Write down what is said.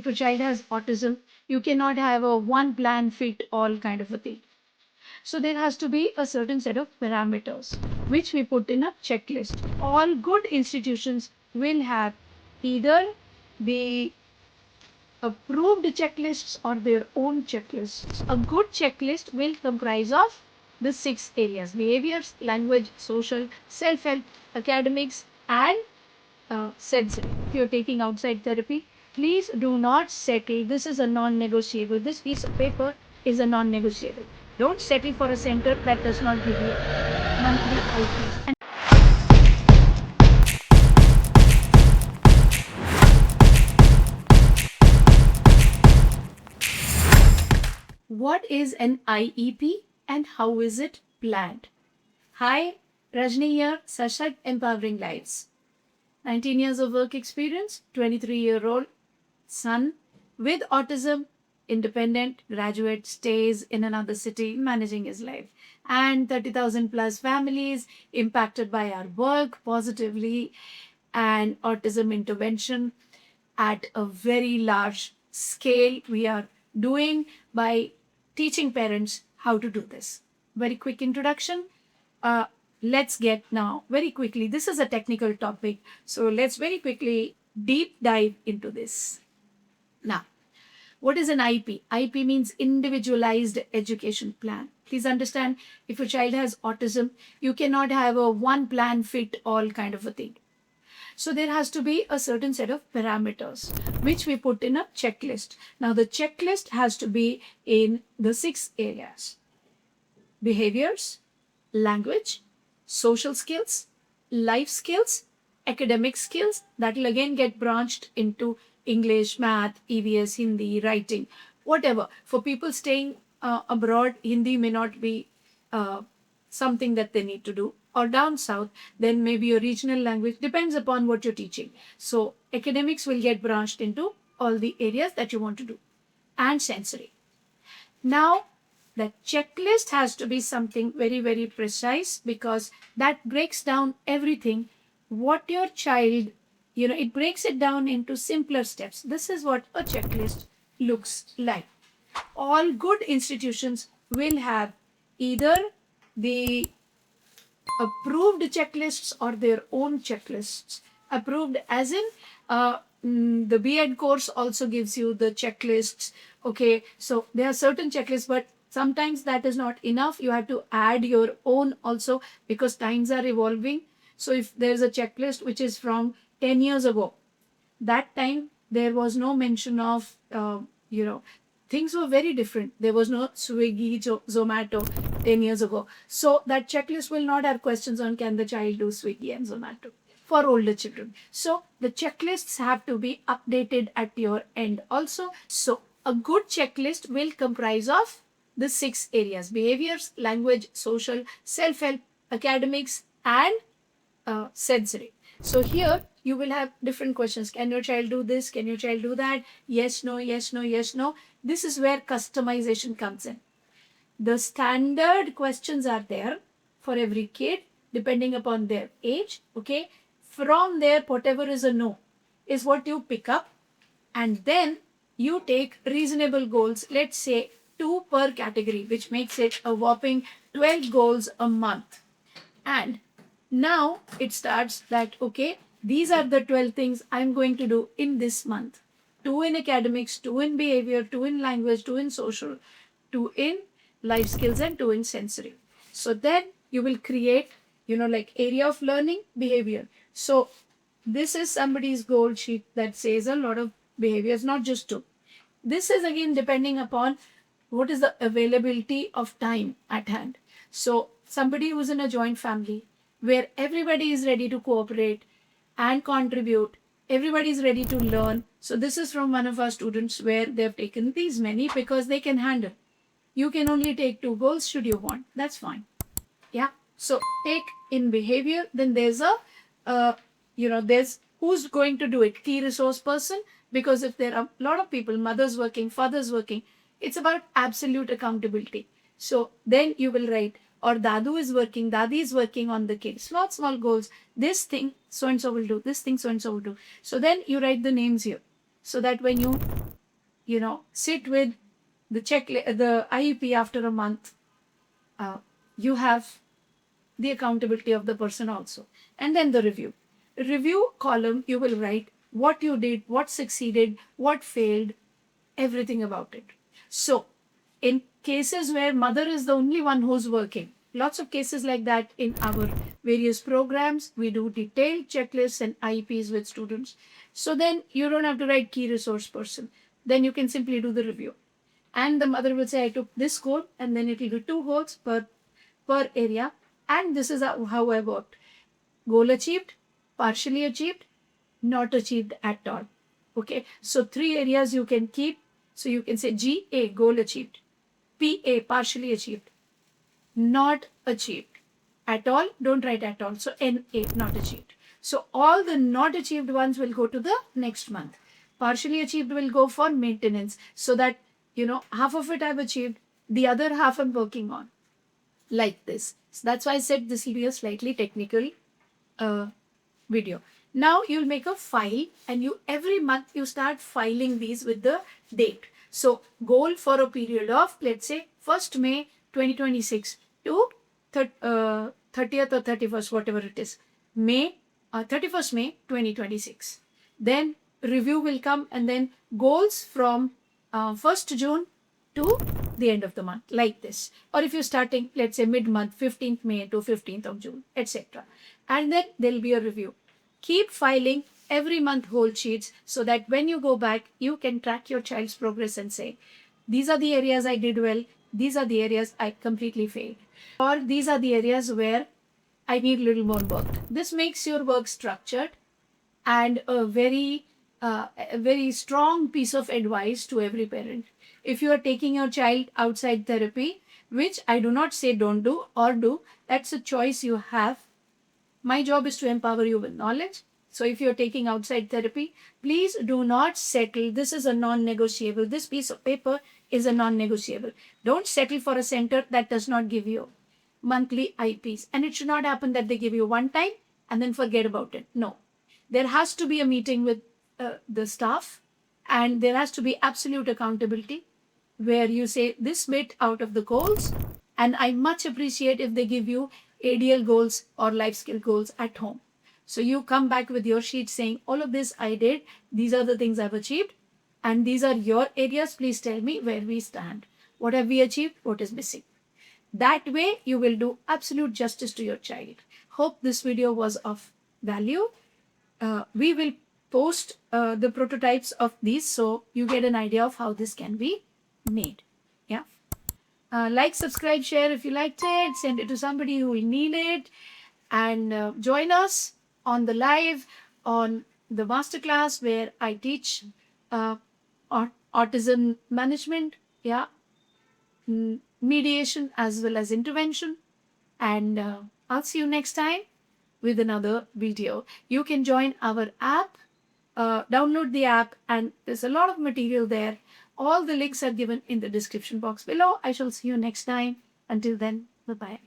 if a child has autism, you cannot have a one plan fit all kind of a thing. So there has to be a certain set of parameters which we put in a checklist. All good institutions will have either the approved checklists or their own checklists. A good checklist will comprise of the 6 areas: behaviors, language, social, self-help, academics, and sensory. If you're taking outside therapy, please do not settle. This is a non-negotiable. This piece of paper is a non-negotiable. Don't settle for a center that does not give you monthly IEPs. And what is an IEP and how is it planned? Hi, Rajni here, SASHAKT Empowering Lives. 19 years of work experience, 23-year-old son with autism, independent graduate, stays in another city, managing his life. And 30,000 plus families impacted by our work positively and autism intervention at a very large scale. We are doing by teaching parents how to do this. Very quick introduction. Let's get now very quickly. This is a technical topic, so let's very quickly deep dive into this. Now, what is an IEP? IEP means Individualized Education Plan. Please understand, if a child has autism, you cannot have a one plan fit all kind of a thing. So there has to be a certain set of parameters which we put in a checklist. Now the checklist has to be in the 6 areas: behaviors, language, social skills, life skills, academic skills. That will again get branched into English, math, EVS, Hindi, writing, whatever. For people staying abroad, Hindi may not be something that they need to do, or down south, then maybe a regional language, depends upon what you're teaching. So academics will get branched into all the areas that you want to do, and sensory. Now, the checklist has to be something very, very precise, because that breaks down everything. What your child, it breaks it down into simpler steps. This is what a checklist looks like. All good institutions will have either the approved checklists or their own checklists. Approved as in the B.Ed course also gives you the checklists. Okay, so there are certain checklists, but sometimes that is not enough. You have to add your own also, because times are evolving. So if there's a checklist which is from 10 years ago, that time there was no mention of, things were very different. There was no Swiggy, Zomato 10 years ago. So that checklist will not have questions on can the child do Swiggy and Zomato for older children. So the checklists have to be updated at your end also. So a good checklist will comprise of the 6 areas: behaviors, language, social, self-help, academics, and sensory. So here you will have different questions. Can your child do this? Can your child do that? Yes, no, yes, no, yes, no. This is where customization comes in. The standard questions are there for every kid depending upon their age. Okay. From there, whatever is a no is what you pick up, and then you take reasonable goals. Let's say 2 per category, which makes it a whopping 12 goals a month. And now it starts that, okay, these are the 12 things I'm going to do in this month. 2 in academics, 2 in behavior, 2 in language, 2 in social, 2 in life skills, and 2 in sensory. So then you will create, like area of learning, behavior. So this is somebody's goal sheet that says a lot of behaviors, not just 2. This is again depending upon what is the availability of time at hand. So somebody who's in a joint family where everybody is ready to cooperate and contribute, everybody is ready to learn. So this is from one of our students where they've taken these many because they can handle. You can only take 2 goals should you want. That's fine. Yeah. So take in behavior, then there's there's who's going to do it. Key resource person, because if there are a lot of people, mothers working, fathers working, it's about absolute accountability. So then you will write, or Dadu is working, Dadi is working on the kid. Small goals. This thing so-and-so will do. This thing so-and-so will do. So then you write the names here, so that when you sit with the IEP after a month, you have the accountability of the person also. And then the review. Review column, you will write what you did, what succeeded, what failed, everything about it. So, in cases where mother is the only one who's working, lots of cases like that in our various programs, we do detailed checklists and IEPs with students. So then you don't have to write key resource person. Then you can simply do the review. And the mother will say, I took this goal, and then it will be 2 goals per area. And this is how I worked. Goal achieved, partially achieved, not achieved at all. Okay, so 3 areas you can keep. So you can say GA, goal achieved, PA, partially achieved, not achieved at all. Don't write at all. So NA, not achieved. So all the not achieved ones will go to the next month. Partially achieved will go for maintenance, so that half of it I've achieved, the other half I'm working on, like this. So that's why I said this will be a slightly technical video. Now you'll make a file, and you every month you start filing these with the date. So goal for a period of, let's say, 1st May 2026 to 30th or 31st, whatever it is, May 31st May 2026. Then review will come, and then goals from 1st June to the end of the month, like this. Or if you're starting, let's say, mid-month, 15th May to 15th of June, etc. And then there'll be a review. Keep filing every month whole sheets, so that when you go back, you can track your child's progress and say, these are the areas I did well, these are the areas I completely failed, or these are the areas where I need a little more work. This makes your work structured, and a very strong piece of advice to every parent. If you are taking your child outside therapy, which I do not say don't do or do, that's a choice you have. My job is to empower you with knowledge. So if you're taking outside therapy, please do not settle. This is a non-negotiable. This piece of paper is a non-negotiable. Don't settle for a center that does not give you monthly IEPs. And it should not happen that they give you one time and then forget about it. No. There has to be a meeting with the staff, and there has to be absolute accountability, where you say this bit out of the goals, and I much appreciate if they give you ADL goals or life skill goals at home. So you come back with your sheet saying, all of this I did, these are the things I've achieved, and these are your areas. Please tell me where we stand. What have we achieved? What is missing? That way you will do absolute justice to your child. Hope this video was of value. We will post the prototypes of these, so you get an idea of how this can be made. Yeah. Like, subscribe, share if you liked it, send it to somebody who will need it, and join us on the live, on the masterclass, where I teach autism management, yeah, mediation as well as intervention. And I'll see you next time with another video. You can join our app, download the app, and there's a lot of material there. All the links are given in the description box below. I shall see you next time. Until then, bye-bye.